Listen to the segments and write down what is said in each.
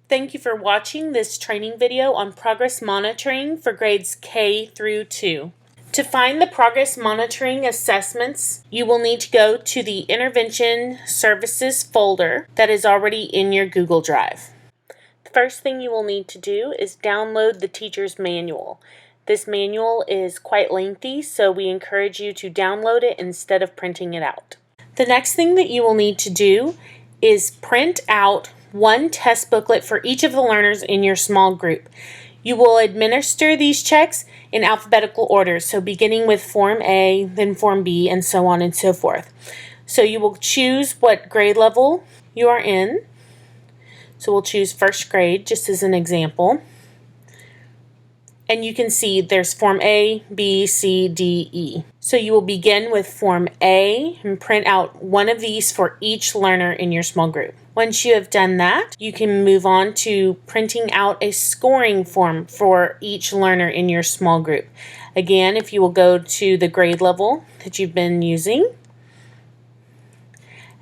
Thank you for watching this training video on progress monitoring for grades K through 2. To find the progress monitoring assessments, you will need to go to the Intervention Services folder that is already in your Google Drive. The first thing you will need to do is download the teacher's manual. This manual is quite lengthy, so we encourage you to download it instead of printing it out. The next thing that you will need to do is print out one test booklet for each of the learners in your small group. You will administer these checks in alphabetical order, so beginning with Form A, then Form B, and so on and so forth. So you will choose what grade level you are in. So we'll choose first grade just as an example. And you can see there's Form A, B, C, D, E. So you will begin with Form A and print out one of these for each learner in your small group. Once you have done that, you can move on to printing out a scoring form for each learner in your small group. Again, if you will go to the grade level that you've been using,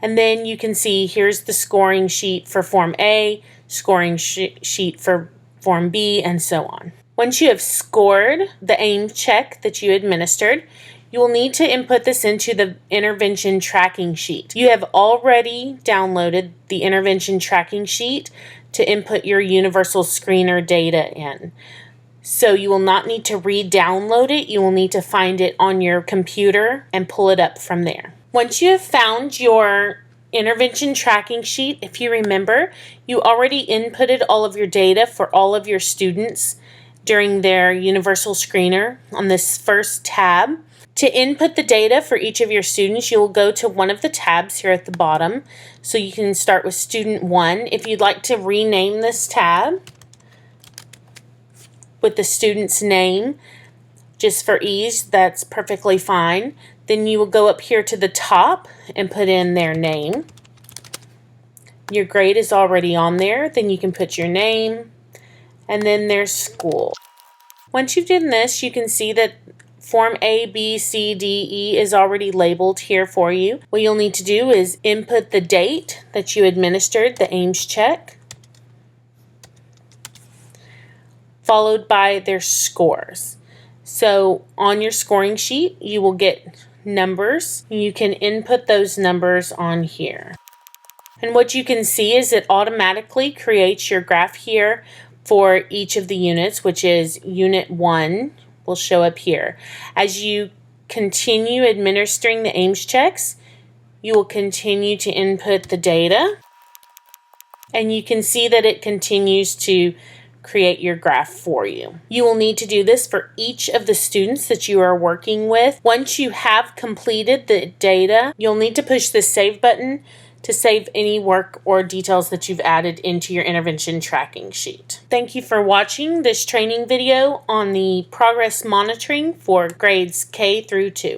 and then you can see here's the scoring sheet for Form A, scoring sheet for Form B, and so on. Once you have scored the AIM check that you administered, you will need to input this into the intervention tracking sheet. You have already downloaded the intervention tracking sheet to input your universal screener data in. So you will not need to re-download it. You will need to find it on your computer and pull it up from there. Once you have found your intervention tracking sheet, if you remember, you already inputted all of your data for all of your students during their universal screener on this first tab. To input the data for each of your students, you'll go to one of the tabs here at the bottom. So you can start with Student 1. If you'd like to rename this tab with the student's name, just for ease, that's perfectly fine. Then you will go up here to the top and put in their name. Your grade is already on there. Then you can put your name and then their school. Once you've done this, you can see that Form A, B, C, D, E is already labeled here for you. What you'll need to do is input the date that you administered the AIMS check, followed by their scores. So on your scoring sheet, you will get numbers. You can input those numbers on here. And what you can see is it automatically creates your graph here for each of the units, which is Unit 1 will show up here. As you continue administering the AIMS checks, you will continue to input the data, and you can see that it continues to create your graph for you. You will need to do this for each of the students that you are working with. Once you have completed the data, you'll need to push the Save button to save any work or details that you've added into your intervention tracking sheet. Thank you for watching this training video on the progress monitoring for grades K through 2.